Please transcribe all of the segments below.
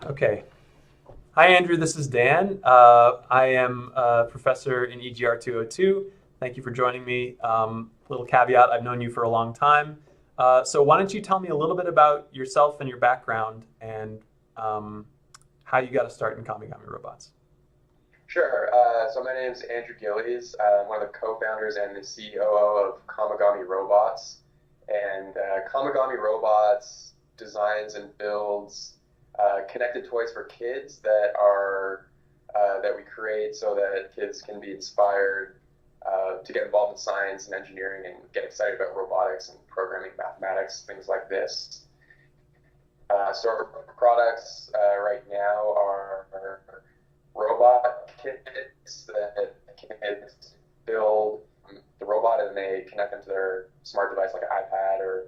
Okay. Hi, Andrew. This is Dan. I am a professor in EGR202. Thank you for joining me. Little caveat, I've known you for a long time. So why don't you tell me a little bit about yourself and your background and how you got to start in Kamigami robots? Sure. So my name is Andrew Gillies. I'm one of the co-founders and the COO of Kamigami Robots. And Kamigami Robots designs and builds connected toys for kids that we create so that kids can be inspired to get involved in science and engineering and get excited about robotics and programming, mathematics, things like this. So our products right now are robot kits that kids build the robot and they connect them to their smart device like an iPad or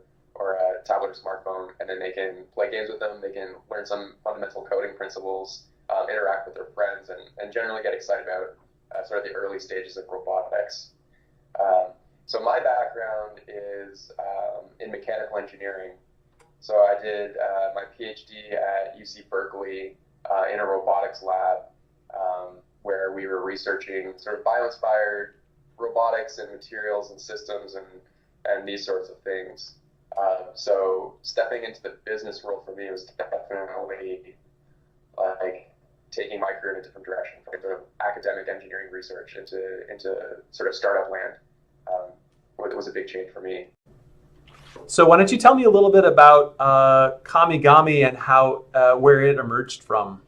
a tablet or smartphone, and then they can play games with them. They can learn some fundamental coding principles, interact with their friends, and generally get excited about sort of the early stages of robotics. So my background is in mechanical engineering. So I did my PhD at UC Berkeley in a robotics lab where we were researching sort of bio-inspired robotics and materials and systems and these sorts of things. So stepping into the business world for me was definitely like taking my career in a different direction from sort of academic engineering research into sort of startup land. It was a big change for me. So why don't you tell me a little bit about Kamigami and how where it emerged from?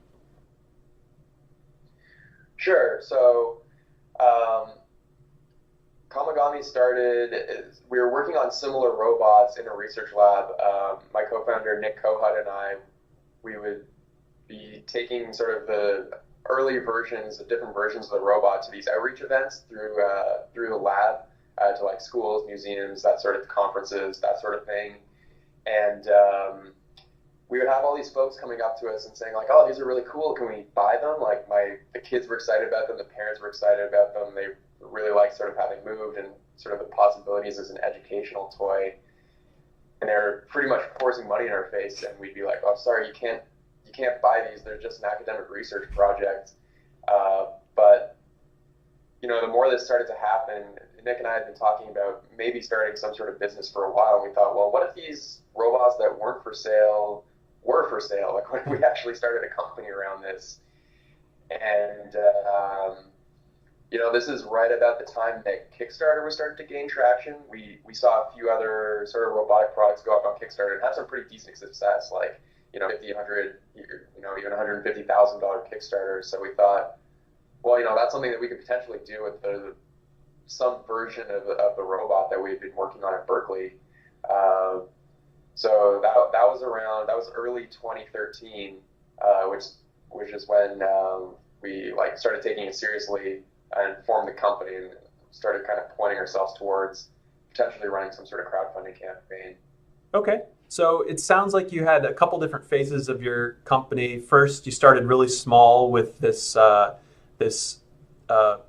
Sure. So Kamigami started, we were working on similar robots in a research lab. My co-founder, Nick Kohut, and I, we would be taking sort of the early versions, the different versions of the robot to these outreach events through the lab to like schools, museums, that sort of conferences, that sort of thing. And we would have all these folks coming up to us and saying like, "Oh, these are really cool. Can we buy them?" Like the kids were excited about them, the parents were excited about them. They really liked sort of having moved and sort of the possibilities as an educational toy. And they're pretty much forcing money in our face, and we'd be like, "Oh, sorry, you can't buy these. They're just an academic research project." But you know, the more this started to happen, Nick and I had been talking about maybe starting some sort of business for a while. And we thought, well, what if these robots that weren't for sale were for sale? Like, what if we actually started a company around this? And you know, this is right about the time that Kickstarter was starting to gain traction. We saw a few other sort of robotic products go up on Kickstarter and have some pretty decent success, like, you know, 50, 100, you know, even $150,000 Kickstarters. So we thought, well, you know, that's something that we could potentially do with some version of the robot that we had been working on at Berkeley. So that was early 2013, which is when we like started taking it seriously and formed the company and started kind of pointing ourselves towards potentially running some sort of crowdfunding campaign. Okay. So it sounds like you had a couple different phases of your company. First, you started really small with this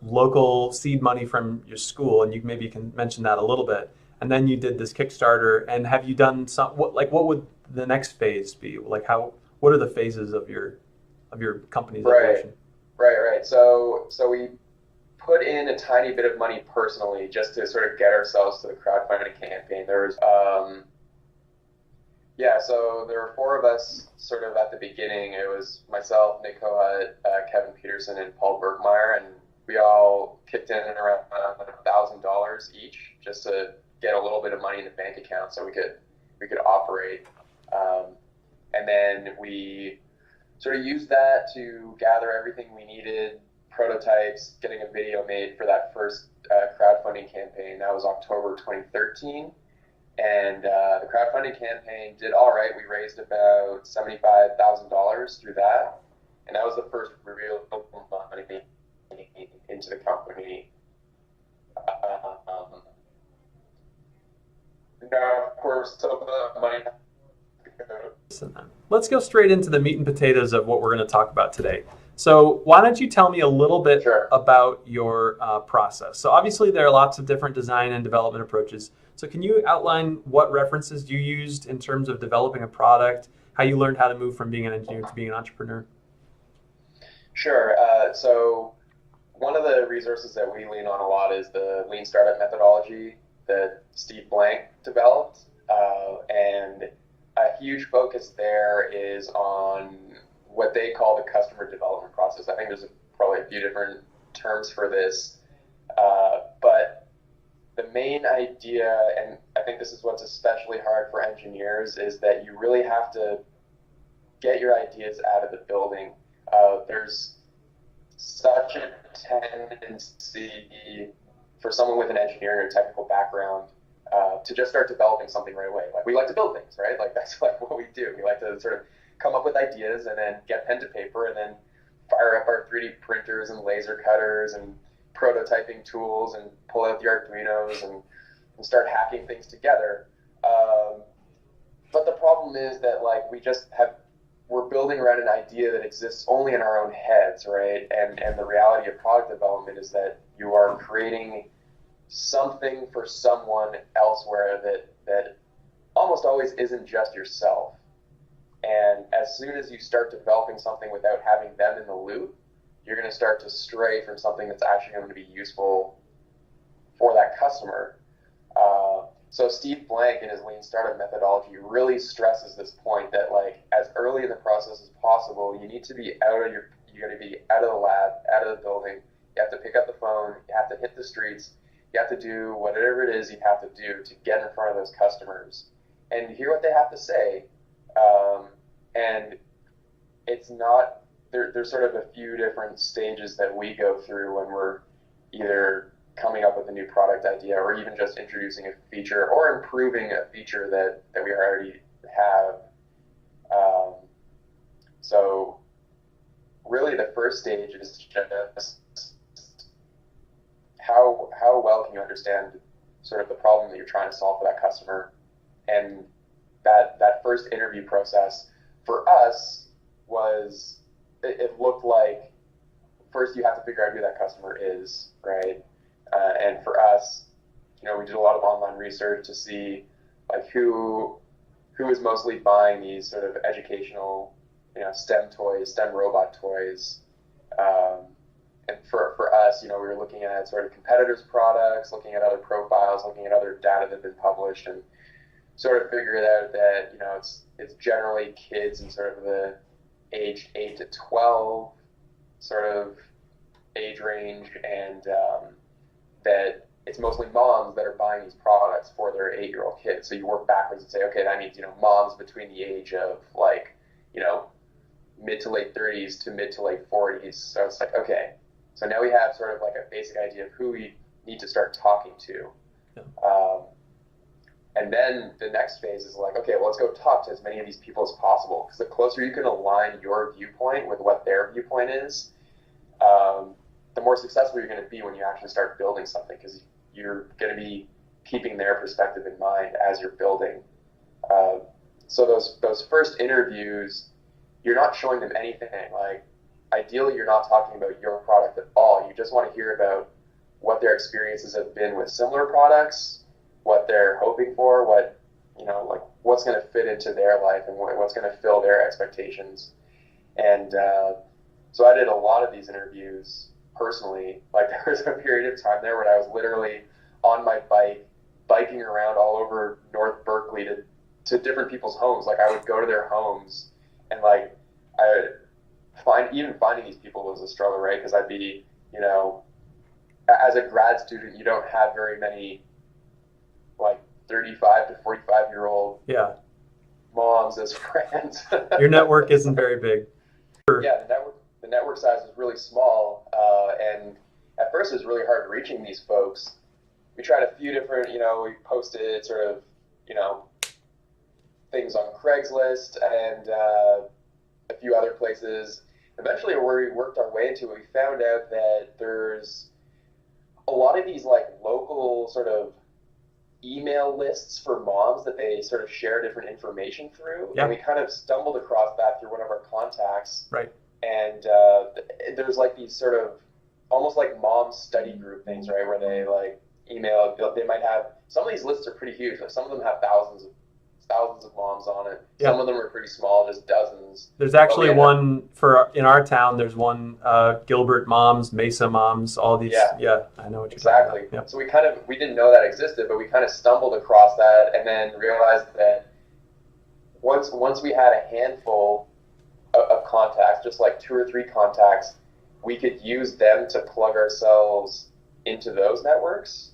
local seed money from your school, and you can mention that a little bit. And then you did this Kickstarter. And have you done what would the next phase be? Like what are the phases of your company's evolution? Right. So we put in a tiny bit of money personally just to sort of get ourselves to the crowdfunding campaign. There was so there were four of us sort of at the beginning. It was myself, Nick Kohut, Kevin Peterson, and Paul Bergmeyer, and we all kicked in around $1,000 each just to get a little bit of money in the bank account so we could operate. And then we sort of used that to gather everything we needed, prototypes, getting a video made for that first crowdfunding campaign. That was October 2013. And the crowdfunding campaign did all right. We raised about $75,000 through that. And that was the first real money into the company. Now, of course, some of the money. Let's go straight into the meat and potatoes of what we're going to talk about today. So why don't you tell me a little bit about your process? So obviously there are lots of different design and development approaches. So can you outline what references you used in terms of developing a product how you learned how to move from being an engineer to being an entrepreneur. Sure. So one of the resources that we lean on a lot is the lean startup methodology that Steve Blank developed. And a huge focus there is on what they call the customer development process. I think there's probably a few different terms for this. But the main idea, and I think this is what's especially hard for engineers, is that you really have to get your ideas out of the building. There's such a tendency for someone with an engineering or technical background to just start developing something right away. Like, we like to build things, right? Like, that's like what we do. We like to sort of come up with ideas and then get pen to paper and then fire up our 3D printers and laser cutters and prototyping tools and pull out the Arduinos and start hacking things together. But the problem is that, like, we're building around an idea that exists only in our own heads, right? And the reality of product development is that you are creating something for someone elsewhere that almost always isn't just yourself. And as soon as you start developing something without having them in the loop, you're going to start to stray from something that's actually going to be useful for that customer. So Steve Blank in his lean startup methodology really stresses this point that, like, as early in the process as possible, you need to be you got to be out of the lab, out of the building. You have to pick up the phone. You have to hit the streets. You have to do whatever it is you have to do to get in front of those customers and hear what they have to say. And it's not, there's sort of a few different stages that we go through when we're either coming up with a new product idea or even just introducing a feature or improving a feature that we already have. So really the first stage is just how well can you understand sort of the problem that you're trying to solve for that customer. And that first interview process for us was, it looked like first you have to figure out who that customer is, right? And for us, we did a lot of online research to see, like, who is mostly buying these sort of educational, STEM toys, STEM robot toys. And for us, we were looking at sort of competitors' products, looking at other profiles, looking at other data that had been published, and sort of figured out that, it's generally kids in sort of the age 8 to 12 sort of age range, and that it's mostly moms that are buying these products for their 8-year-old kids. So you work backwards and say, okay, that means, moms between the age of, like, mid to late 30s to mid to late 40s. So it's like, okay, so now we have sort of like a basic idea of who we need to start talking to. Yeah. And then the next phase is like, okay, well, let's go talk to as many of these people as possible. Because the closer you can align your viewpoint with what their viewpoint is, the more successful you're going to be when you actually start building something, because you're going to be keeping their perspective in mind as you're building. So those first interviews, you're not showing them anything. Like, ideally, you're not talking about your product at all. You just want to hear about what their experiences have been with similar products, what they're hoping for, what, like, what's going to fit into their life and what's going to fill their expectations. And so I did a lot of these interviews personally. Like, there was a period of time there when I was literally on my bike, biking around all over North Berkeley to different people's homes. Like, I would go to their homes, and, like, even finding these people was a struggle, right? Because I'd be, as a grad student, you don't have very many, like, 35 to 45-year-old moms as friends. Your network isn't very big. Yeah, the network size is really small, and at first it was really hard reaching these folks. We tried a few different, we posted sort of, things on Craigslist and a few other places. Eventually, where we worked our way into it, we found out that there's a lot of these, like, local sort of email lists for moms that they sort of share different information through. Yeah. And we kind of stumbled across that through one of our contacts. Right. And there's, like, these sort of almost like mom study group things, right, where they, like, email. They might have, some of these lists are pretty huge. Like, some of them have thousands thousands of moms on it. Yeah. Some of them are pretty small, just dozens. There's actually one in our town. There's one Gilbert Moms, Mesa Moms, all these. Yeah, I know what you're talking about. Exactly. So we didn't know that existed, but we kind of stumbled across that and then realized that once we had a handful of contacts, just like 2 or 3 contacts, we could use them to plug ourselves into those networks.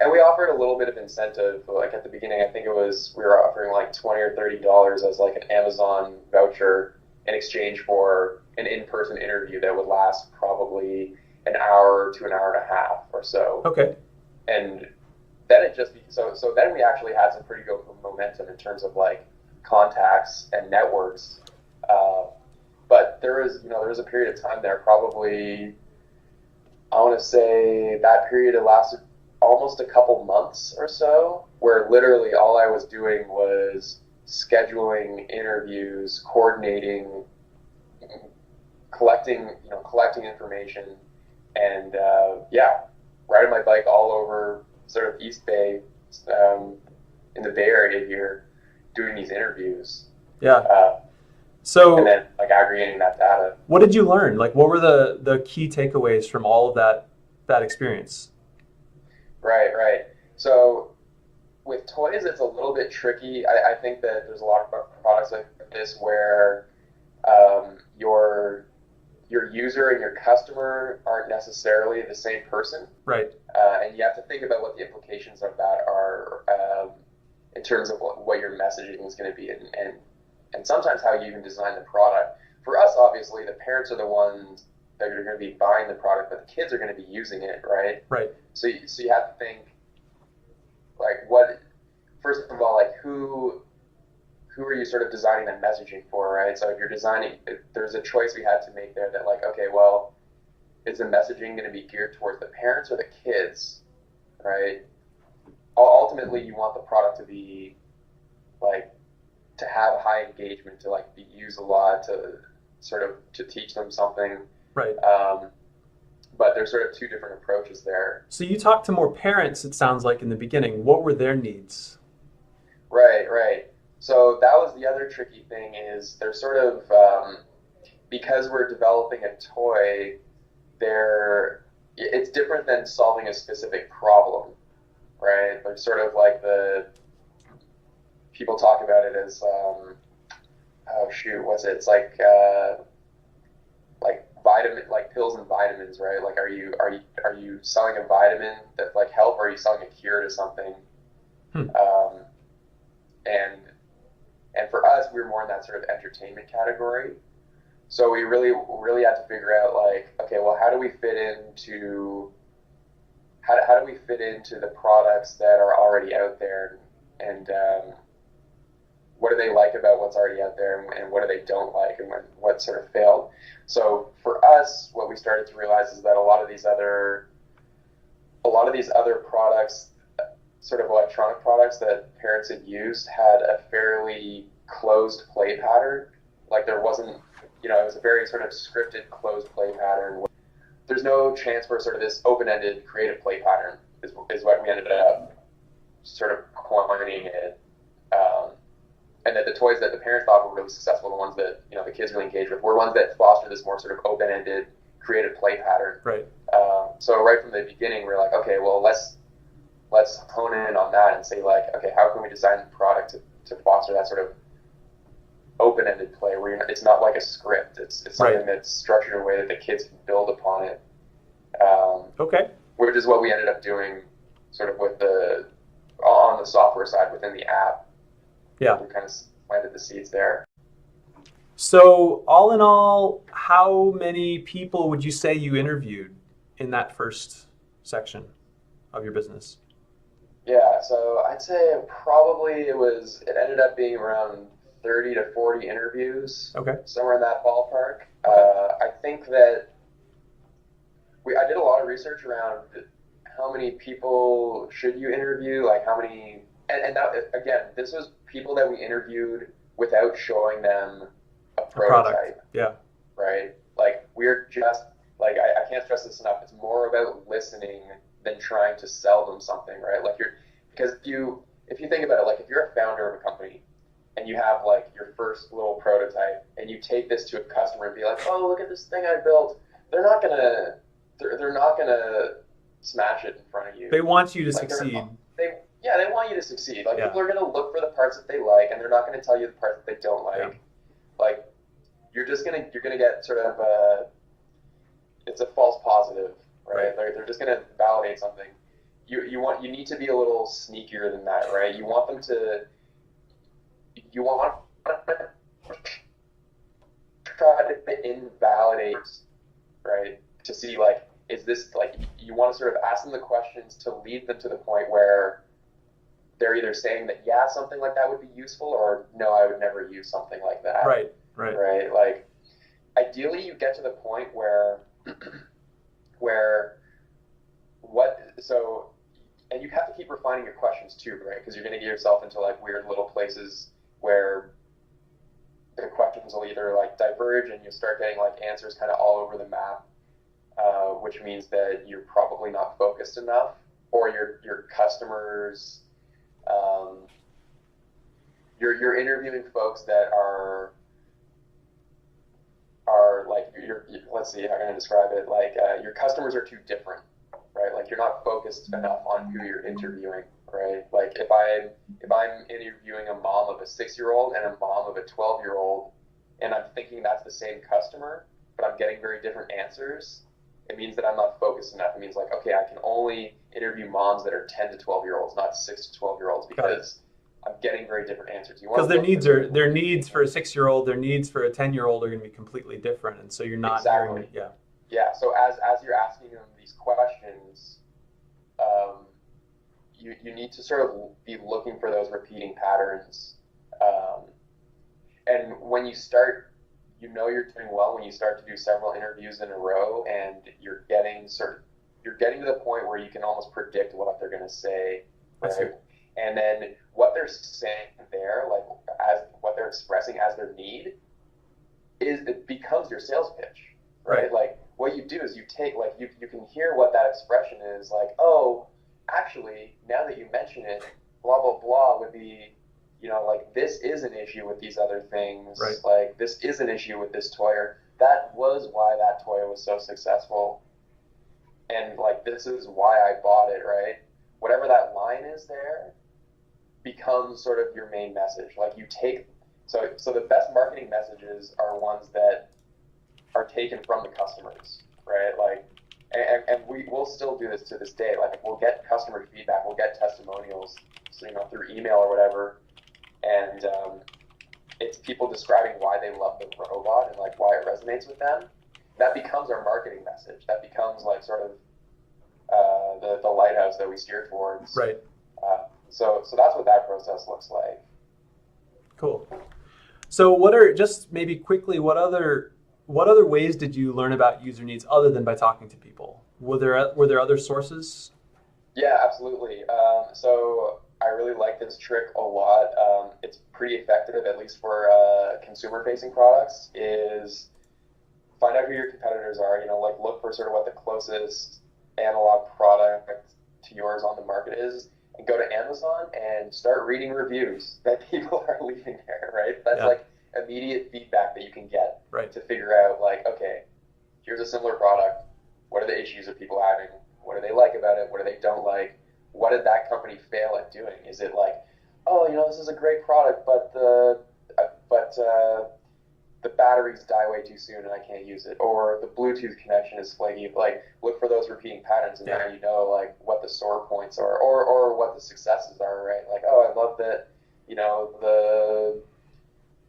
And we offered a little bit of incentive. Like at the beginning, I think we were offering like $20 or $30 as like an Amazon voucher in exchange for an in-person interview that would last probably an hour to an hour and a half or so. Okay. And then so then we actually had some pretty good momentum in terms of like contacts and networks. But there was a period of time there, probably, I want to say that period lasted almost a couple months or so, where literally all I was doing was scheduling interviews, coordinating, collecting information, and riding my bike all over sort of East Bay, in the Bay Area here, doing these interviews. Yeah. So, and then like aggregating that data. What did you learn? Like, what were the key takeaways from all of that experience? Right. So with toys, it's a little bit tricky. I think that there's a lot of products like this where your user and your customer aren't necessarily the same person. Right. And you have to think about what the implications of that are in terms of what your messaging is going to be and sometimes how you even design the product. For us, obviously, the parents are the ones that are going to be buying the product, but the kids are going to be using it, right? Right. So you have to think, like, first of all, like, who are you sort of designing that messaging for, right? So if you're designing, there's a choice we had to make there that, like, okay, well, is the messaging going to be geared towards the parents or the kids, right? Ultimately, you want the product to be, like, to have high engagement, to like be used a lot, to teach them something. Right. But there's sort of 2 different approaches there. So you talked to more parents, it sounds like, in the beginning. What were their needs? Right. So that was the other tricky thing is they're sort of, because we're developing a toy, it's different than solving a specific problem, right? There's sort of like people talk about it as, it's like vitamin, like pills and vitamins, right? Like, are you selling a vitamin that like help, or are you selling a cure to something? And for us, we were more in that sort of entertainment category. So we really had to figure out, like, okay, well, how do we fit into the products that are already out there, and what do they like about what's already out there, and what do they don't like, and what sort of failed. So for us, what we started to realize is that a lot of these other products, sort of electronic products that parents had used, had a fairly closed play pattern. Like, there wasn't, it was a very sort of scripted closed play pattern. There's no chance for sort of this open-ended creative play pattern is what we ended up sort of coining it. And that the toys that the parents thought were really successful, the ones that the kids really engaged with, were ones that foster this more sort of open-ended creative play pattern. Right. So right from the beginning, we're like, okay, well, let's hone in on that and say, like, okay, how can we design the product to foster that sort of open-ended play where it's not like a script. It's something that's structured in a way that the kids can build upon it. Okay. Which is what we ended up doing, sort of on the software side within the app. Yeah. We kind of planted the seeds there. So all in all, how many people would you say you interviewed in that first section of your business? Yeah, so I'd say probably it ended up being around 30 to 40 interviews. Okay. Somewhere in that ballpark. I think that I did a lot of research around how many people should you interview, like how many, and that, again, this was people that we interviewed without showing them a prototype. Yeah. Right? Like, we're just, like, I can't stress this enough. It's more about listening than trying to sell them something, right? Like, because if you think about it, like, if you're a founder of a company take this to a customer and be like, oh, look at this thing I built, they're not gonna smash it in front of you. They want you to Like succeed. they want you to succeed. Like Yeah. people are gonna look for the parts that they like, and they're not gonna tell you the parts that they don't like. Yeah. Like you're gonna get sort of it's a false positive, right? They're just gonna validate something. You need to be a little sneakier than that, right? You want to try to invalidate, right? To see like, is this like, you want to sort of ask them the questions to lead them to the point where they're either saying that, yeah, something like that would be useful, or no, I would never use something like that. Right. Like ideally you get to the point where and you have to keep refining your questions too, right? Because you're going to get yourself into like weird little places where the questions will either like diverge and you'll start getting like answers kind of all over the map, which means that you're probably not focused enough, or your customers, you're interviewing folks that are like let's see how I'm going to describe it. Like your customers are too different, right? Like you're not focused enough on who you're interviewing, right? Like if I'm interviewing a mom of a 6-year-old and a mom of a 12-year-old, and I'm thinking that's the same customer, but I'm getting very different answers, it means that I'm not focused enough. It means like, okay, I can only interview moms that are 10 to 12-year-olds, not 6 to 12-year-olds, because I'm getting very different answers. Because their needs for a 6-year-old, their needs for a 10-year-old are going to be completely different, and so you're not exactly. Yeah. So as you're asking them these questions, you need to sort of be looking for those repeating patterns. And when you start, you're doing well when you start to do several interviews in a row, and you're getting to the point where you can almost predict what they're going to say, right? And then what they're saying there, like as what they're expressing as their need, it becomes your sales pitch, right? Like what you do is you take, like you can hear what that expression is, like, oh, actually, now that you mention it, blah blah blah would be, like this is an issue with these other things, right? Like this is an issue with this toy, or that was why that toy was so successful, and like this is why I bought it, right? Whatever that line is there becomes sort of your main message. Like you take, so the best marketing messages are ones that are taken from the customers, right? Like, and we'll still do this to this day. Like we'll get customer feedback, we'll get testimonials, so, through email or whatever, and it's people describing why they love the robot and like why it resonates with them. That becomes our marketing message. That becomes like sort of the lighthouse that we steer towards. Right. So that's what that process looks like. Cool. So what other ways did you learn about user needs other than by talking to people? Were there other sources? Yeah, absolutely. So I really like this trick a lot. It's pretty effective, at least for consumer-facing products, is find out who your competitors are, like look for sort of what the closest analog product to yours on the market is, and go to Amazon and start reading reviews that people are leaving there, right? That's like immediate feedback that you can get to figure out, like, okay, here's a similar product. What are the issues that people having? What do they like about it? What do they don't like? What did that company fail at doing? Is it like, oh, this is a great product, but the batteries die way too soon and I can't use it, or the Bluetooth connection is flaky. Like, look for those repeating patterns, and now you know like what the sore points are, or what the successes are, right? Like, oh, I love that,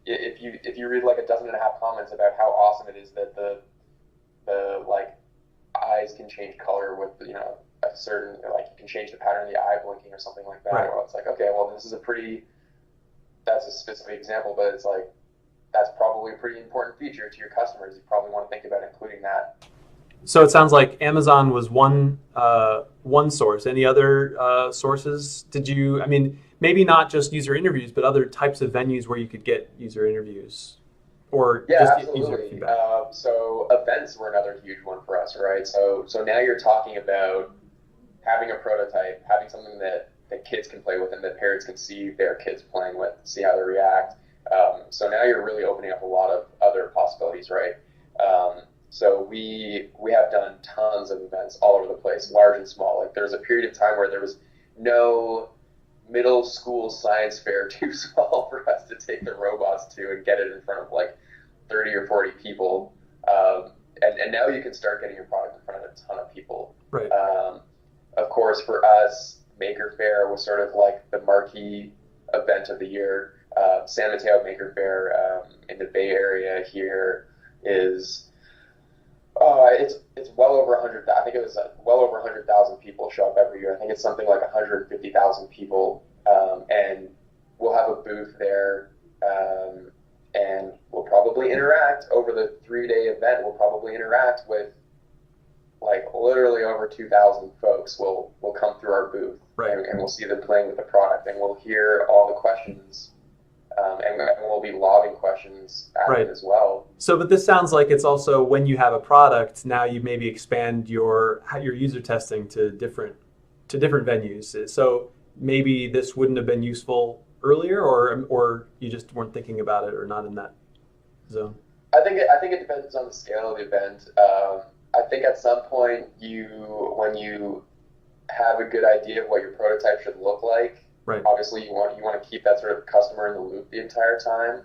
if you read like 12.5 comments about how awesome it is that the like eyes can change color with a certain, like you can change the pattern of the eye blinking or something like that. Well, it's like, okay, well that's a specific example, but it's like that's probably a pretty important feature to your customers. You probably want to think about including that. So it sounds like Amazon was one source. Any other sources? Maybe not just user interviews, but other types of venues where you could get user interviews or absolutely. User feedback. So events were another huge one for us, right? So now you're talking about having a prototype, having something that kids can play with and that parents can see their kids playing with, see how they react. So now you're really opening up a lot of other possibilities, right? So we have done tons of events all over the place, large and small. Like there's a period of time where there was no middle school science fair too small for us to take the robots to and get it in front of like 30 or 40 people. And now you can start getting your product in front of a ton of people. Right. Of course, for us, Maker Faire was sort of like the marquee event of the year. San Mateo Maker Faire in the Bay Area here is it's well over 100. I think it was well over 100,000 people show up every year. I think it's something like 150,000 people, and we'll have a booth there, and we'll probably interact over the 3-day event. We'll probably interact with like literally over 2,000 folks. Will come through our booth, right. and we'll see them playing with the product, and we'll hear all the questions. And we'll be lobbing questions at right. it as well. So, but this sounds like it's also when you have a product, now you maybe expand your user testing to different venues. So maybe this wouldn't have been useful earlier, or you just weren't thinking about it, or not in that zone. I think it depends on the scale of the event. I think at some point when you have a good idea of what your prototype should look like. Right. Obviously, you want to keep that sort of customer in the loop the entire time.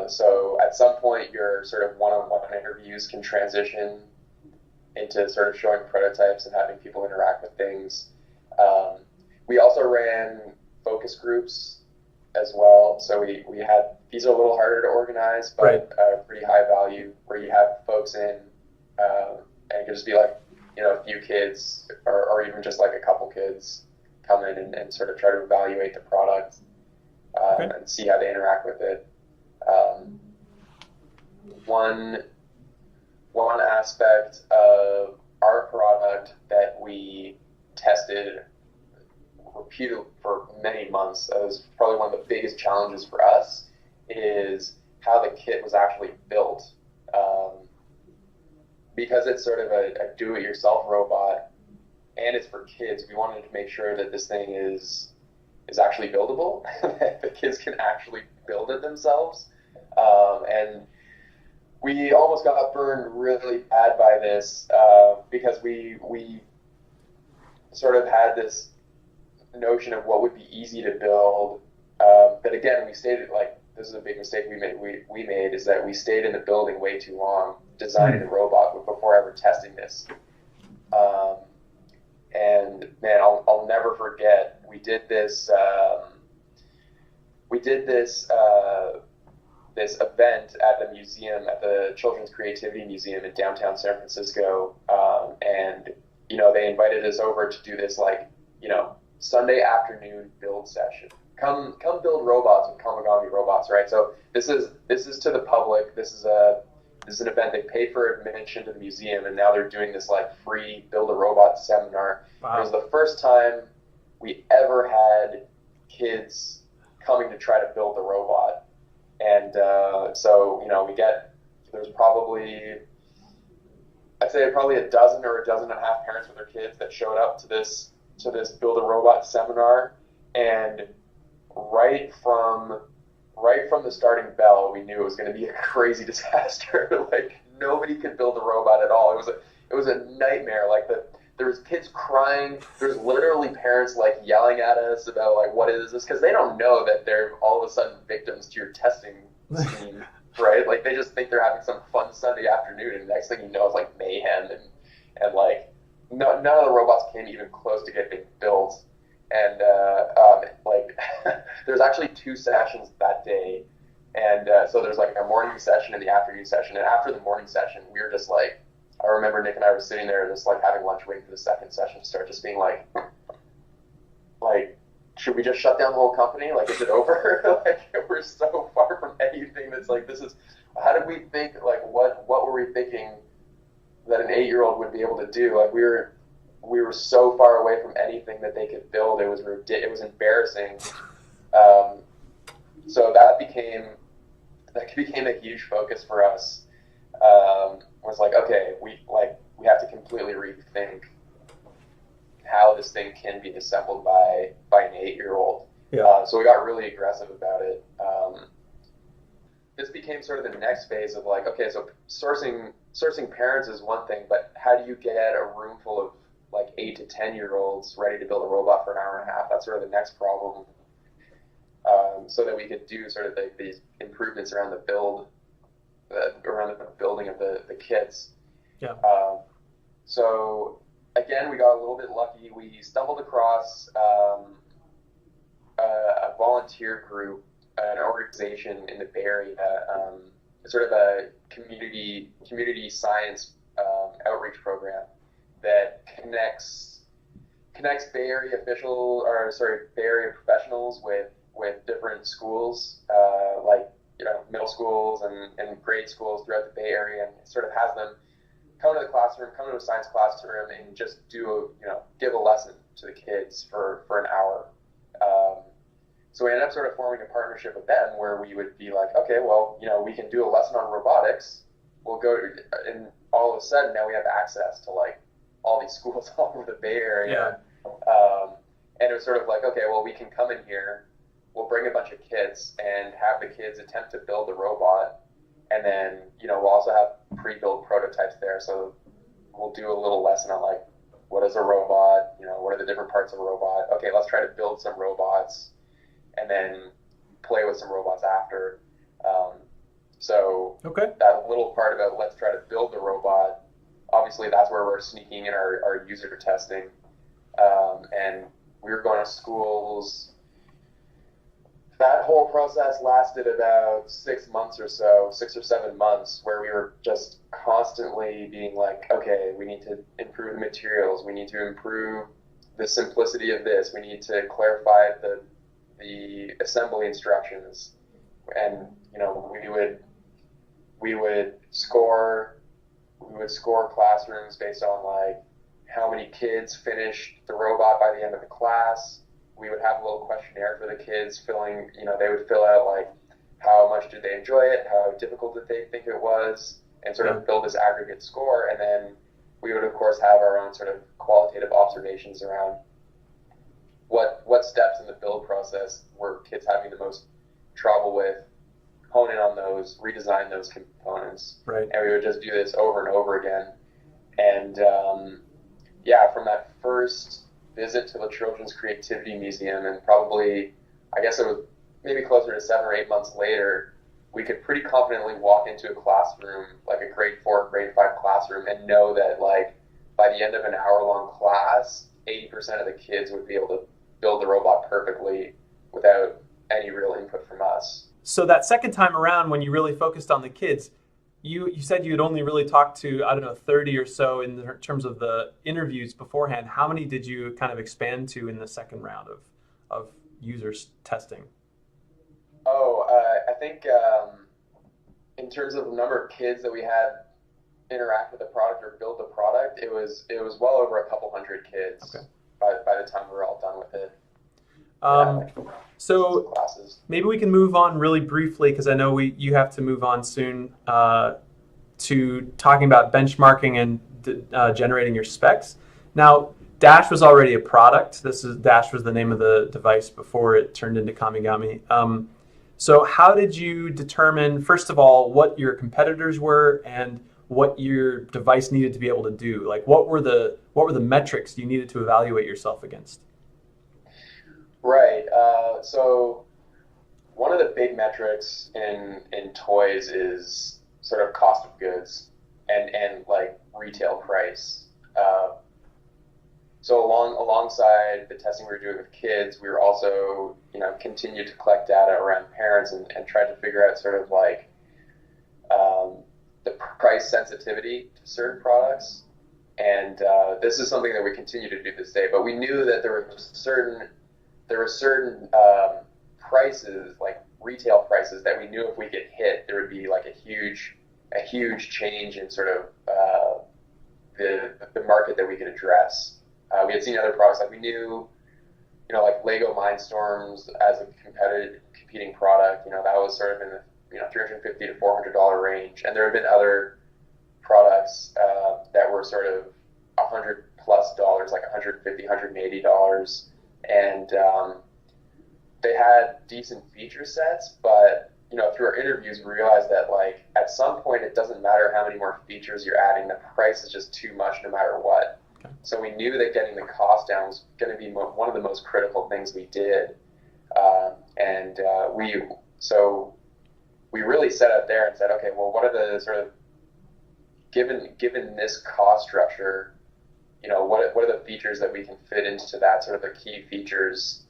So at some point, your sort of one-on-one interviews can transition into sort of showing prototypes and having people interact with things. We also ran focus groups as well. So we had, these are a little harder to organize, but right. Pretty high value, where you have folks in and it could just be like, a few kids or even just like a couple kids come in and sort of try to evaluate the product and see how they interact with it. One aspect of our product that we tested repeatedly for many months, that was probably one of the biggest challenges for us, is how the kit was actually built. Because it's sort of a do-it-yourself robot, and it's for kids, we wanted to make sure that this thing is actually buildable, that the kids can actually build it themselves. And we almost got burned really bad by this because we sort of had this notion of what would be easy to build. But again, we stated, like, this is a big mistake we made, is that we stayed in the building way too long designing the robot before ever testing this. And man, I'll never forget, we did this this event at the museum, at the Children's Creativity Museum in downtown San Francisco, and they invited us over to do this Sunday afternoon build session. Come build robots with Kamigami robots, right? So this is to the public. This is an event. They paid for admission to the museum, and now they're doing this free build a robot seminar. Wow. It was the first time we ever had kids coming to try to build the robot, and so there's probably, I'd say probably a dozen or a dozen and a half parents with their kids that showed up to this build a robot seminar, and right from the starting bell, we knew it was going to be a crazy disaster. Nobody could build a robot at all. It was a nightmare. There was kids crying. There's literally parents yelling at us about what is this, because they don't know that they're all of a sudden victims to your testing scheme, right? They just think they're having some fun Sunday afternoon, and the next thing you know, it's mayhem and none of the robots came even close to getting built. And there's actually 2 sessions that day, and so there's a morning session and the afternoon session. And after the morning session, we were just I remember Nick and I were sitting there just having lunch, waiting for the second session to start, just being should we just shut down the whole company? Is it over? We're so far from anything that's this is. How did we think? What were we thinking that an 8-year-old would be able to do? We were so far away from anything that they could build. It was embarrassing. So that became a huge focus for us. Was okay, we have to completely rethink how this thing can be assembled by an 8-year-old. Yeah. So we got really aggressive about it. this became sort of the next phase of like, okay, so sourcing parents is one thing, but how do you get a room full of like 8 to 10-year-olds ready to build a robot for an hour and a half? That's sort of the next problem. So that we could do sort of these improvements around around the building of the kits. Yeah. So again, we got a little bit lucky. We stumbled across a volunteer group, an organization in the Bay Area, sort of a community science outreach program that connects Bay Area Bay Area professionals with different schools, like middle schools and grade schools throughout the Bay Area, and sort of has them come to the classroom, come to a science classroom, and just give a lesson to the kids for an hour. So we ended up sort of forming a partnership with them where we would be like, okay, well, we can do a lesson on robotics. We'll go, and all of a sudden now we have access to like all these schools all over the Bay Area. Yeah. And it was sort of like, okay, well, we can come in here, we'll bring a bunch of kids and have the kids attempt to build the robot. And then, we'll also have pre-built prototypes there. So we'll do a little lesson on like, what is a robot? What are the different parts of a robot? Okay, let's try to build some robots and then play with some robots after. Okay. That little part about let's try to build the robot, obviously that's where we're sneaking in our user testing. And we were going to schools. That whole process lasted about 6 months or so, 6 or 7 months, where we were just constantly being like, okay, we need to improve the materials, we need to improve the simplicity of this, we need to clarify the assembly instructions, and we would score classrooms based on like how many kids finished the robot by the end of the class. We would have a little questionnaire for the kids they would fill out like how much did they enjoy it, how difficult did they think it was, and sort of build this aggregate score. And then we would of course have our own sort of qualitative observations around what steps in the build process were kids having the most trouble with, hone in on those, redesign those components. Right. And we would just do this over and over again. And from that first visit to the Children's Creativity Museum, and probably, I guess it was maybe closer to 7 or 8 months later, we could pretty confidently walk into a classroom, like a grade 4, grade 5 classroom, and know that like by the end of an hour-long class, 80% of the kids would be able to build the robot perfectly without any real input from us. So that second time around, when you really focused on the kids, you said you had only really talked to, 30 or so in terms of the interviews beforehand. How many did you kind of expand to in the second round of users testing? I think in terms of the number of kids that we had interact with the product or build the product, it was well over a couple hundred kids. Okay. By the time we were all done with it. So maybe we can move on really briefly, because I know you have to move on soon, to talking about benchmarking and generating your specs. Now, Dash was already a product. Dash was the name of the device before it turned into Kamigami. So how did you determine, first of all, what your competitors were and what your device needed to be able to do? Like, what were the metrics you needed to evaluate yourself against? Right. So one of the big metrics in toys is sort of cost of goods and like retail price. So alongside the testing we were doing with kids, we were also continued to collect data around parents and try to figure out sort of like the price sensitivity to certain products. And this is something that we continue to do this day. But we knew that there were certain prices, like retail prices, that we knew if we get hit, there would be like a huge change in sort of the market that we could address. We had seen other products, like we knew, like Lego Mindstorms as a competing product, that was sort of in the $350 to $400 range, and there have been other products that were sort of $100+, like $150, $180, and they had decent feature sets, but through our interviews, we realized that like at some point it doesn't matter how many more features you're adding, the price is just too much no matter what. Okay. So we knew that getting the cost down was going to be one of the most critical things we did. And we really set out there and said, okay, well, what are the sort of given this cost structure, what are the features that we can fit into that, sort of the key features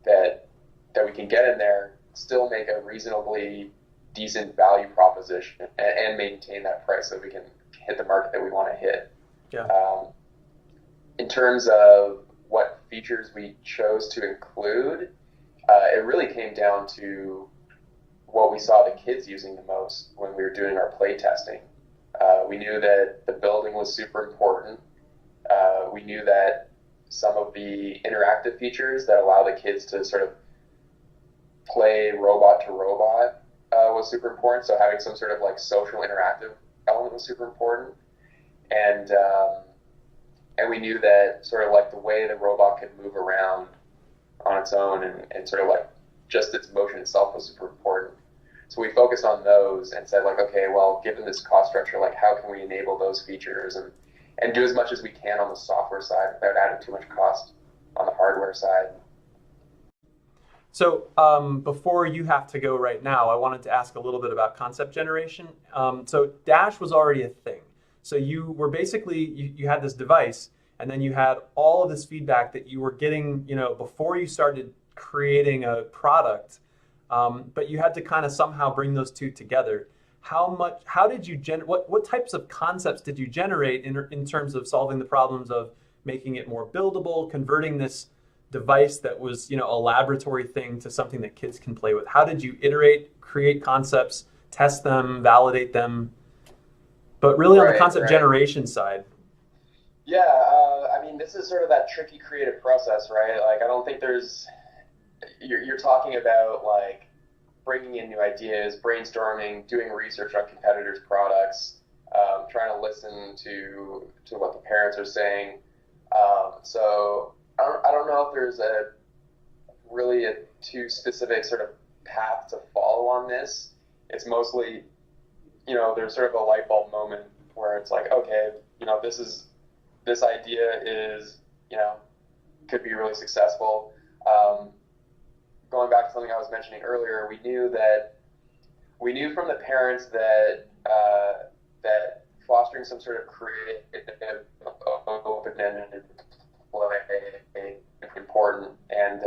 that we can get in there, still make a reasonably decent value proposition and maintain that price so we can hit the market that we want to hit. Yeah. In terms of what features we chose to include, it really came down to what we saw the kids using the most when we were doing our play testing. We knew that the building was super important. We knew that some of the interactive features that allow the kids to sort of play robot to robot was super important. So having some sort of like social interactive element was super important. And we knew that sort of like the way the robot could move around on its own and sort of like just its motion itself was super important. So we focused on those and said like, okay, well, given this cost structure, like how can we enable those features and do as much as we can on the software side without adding too much cost on the hardware side. So before you have to go right now, I wanted to ask a little bit about concept generation. So Dash was already a thing. So you were basically, you had this device and then you had all of this feedback that you were getting, before you started creating a product, but you had to kind of somehow bring those two together. How did you what types of concepts did you generate in terms of solving the problems of making it more buildable, converting this device that was, a laboratory thing to something that kids can play with? How did you iterate, create concepts, test them, validate them? But really on the concept generation side. Yeah, I mean, this is sort of that tricky creative process, right? Like, I don't think you're talking about like bringing in new ideas, brainstorming, doing research on competitors' products, trying to listen to what the parents are saying. So I don't know if there's really a too specific sort of path to follow on this. It's mostly, there's sort of a light bulb moment where it's like, okay, this idea is, could be really successful. Going back to something I was mentioning earlier, we knew from the parents that fostering some sort of creative, open-ended play is important. And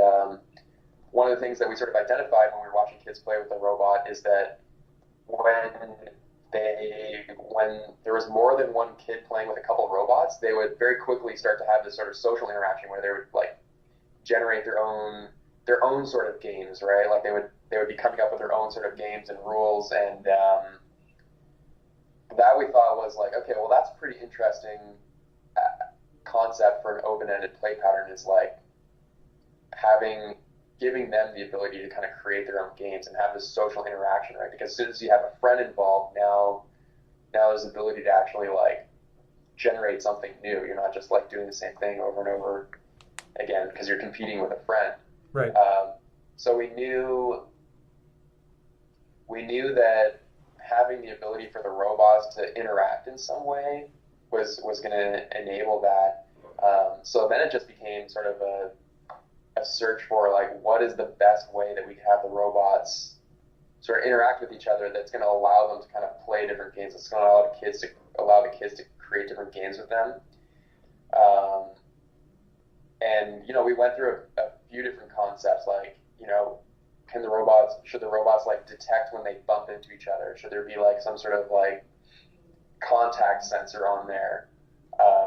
one of the things that we sort of identified when we were watching kids play with the robot is that when there was more than one kid playing with a couple of robots, they would very quickly start to have this sort of social interaction where they would like generate their own sort of games, right? Like they would be coming up with their own sort of games and rules, and that we thought was like, okay, well, that's a pretty interesting concept for an open-ended play pattern, is like giving them the ability to kind of create their own games and have this social interaction, right? Because as soon as you have a friend involved, now there's the ability to actually like generate something new. You're not just like doing the same thing over and over again because you're competing with a friend. Right. So we knew that having the ability for the robots to interact in some way was going to enable that. So then it just became sort of a search for like what is the best way that we can have the robots sort of interact with each other that's going to allow them to kind of play different games. It's going to allow the kids to create different games with them. And we went through a few different concepts, like should the robots like detect when they bump into each other? Should there be like some sort of like contact sensor on there?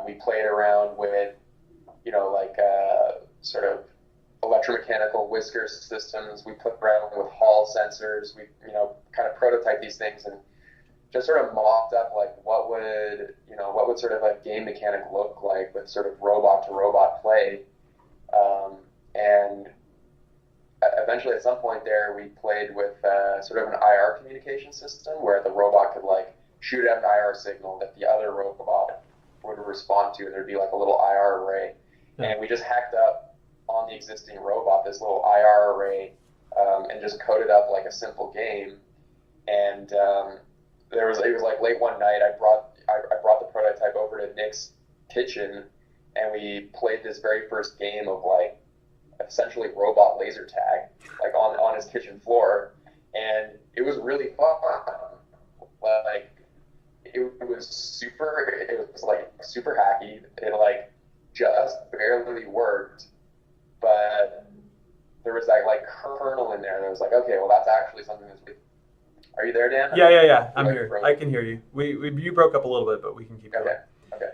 We played around with sort of electromechanical whisker systems. We played around with Hall sensors. We kind of prototyped these things and just sort of mocked up like what would sort of a game mechanic look like with sort of robot to robot play. And eventually at some point there we played with sort of an IR communication system where the robot could like shoot out an IR signal that the other robot would respond to, and there'd be like a little IR array. Yeah. And we just hacked up on the existing robot this little IR array and just coded up like a simple game. And it was like late one night. I brought the prototype over to Nick's kitchen, and we played this very first game of like essentially robot laser tag, like on his kitchen floor, and it was really fun. Like it was like super hacky. It like just barely worked, but there was that like kernel in there that was like, okay, well that's actually something that's really... Are you there, Dan? Yeah. I'm here. I can hear you. You broke up a little bit, but we can keep going. Okay.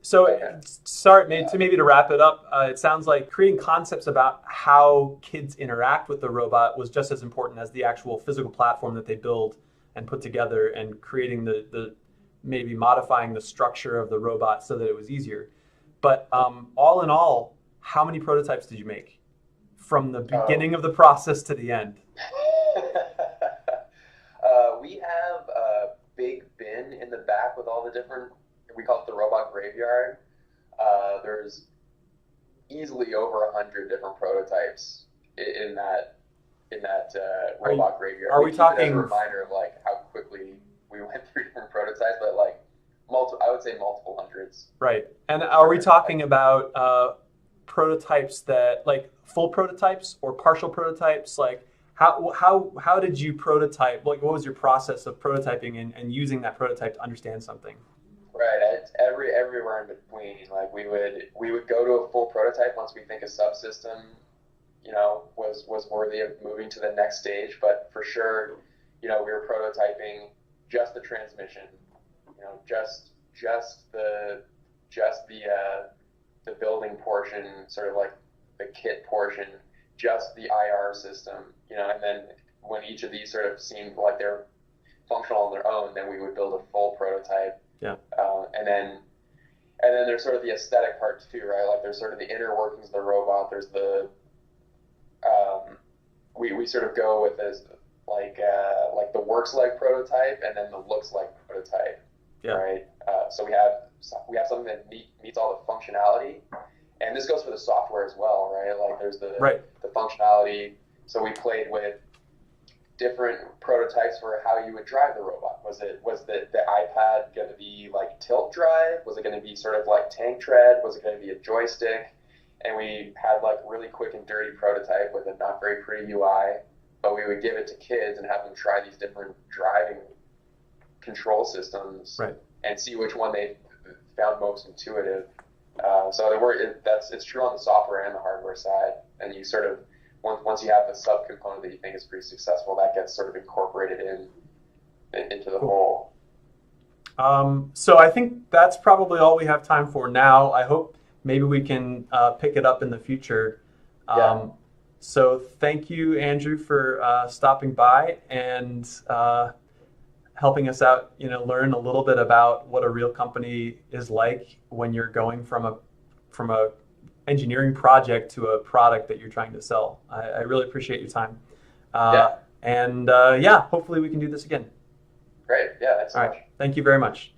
Sorry, maybe to wrap it up, it sounds like creating concepts about how kids interact with the robot was just as important as the actual physical platform that they build and put together, and creating the maybe modifying the structure of the robot so that it was easier. But all in all, how many prototypes did you make from the beginning of the process to the end? We have a big bin in the back with all the different, we call it the robot graveyard. There's easily over 100 different prototypes in that robot graveyard. Are we talking... As a reminder of like how quickly we went through different prototypes, but like I would say multiple hundreds. Right. And are we talking about prototypes that like full prototypes or partial prototypes? Like how did you prototype? Like what was your process of prototyping and using that prototype to understand something? Right. It's everywhere in between. Like we would go to a full prototype once we think a subsystem, was worthy of moving to the next stage. But for sure, we were prototyping just the transmission, just the building portion, sort of like the kit portion, just the IR system, and then when each of these sort of seemed like they're functional on their own, then we would build a full prototype. Yeah. And then there's sort of the aesthetic part too, right? Like there's sort of the inner workings of the robot. There's the we sort of go with this like the works like prototype and then the looks like prototype. Yeah. Right. So we have something that meets all the functionality, and this goes for the software as well, right? Like there's the functionality. So we played with different prototypes for how you would drive the robot. Was the iPad going to be like tilt drive? Was it going to be sort of like tank tread? Was it going to be a joystick? And we had like really quick and dirty prototype with a not very pretty UI, but we would give it to kids and have them try these different driving control systems, right, and see which one they found most intuitive. It's true on the software and the hardware side. And you sort of once you have the subcomponent that you think is pretty successful, that gets sort of incorporated into the whole. So I think that's probably all we have time for now. I hope maybe we can pick it up in the future. So thank you, Andrew, for stopping by and helping us out, learn a little bit about what a real company is like when you're going from a engineering project to a product that you're trying to sell. I really appreciate your time. And hopefully we can do this again. Great. Yeah, thanks so much. Thank you very much.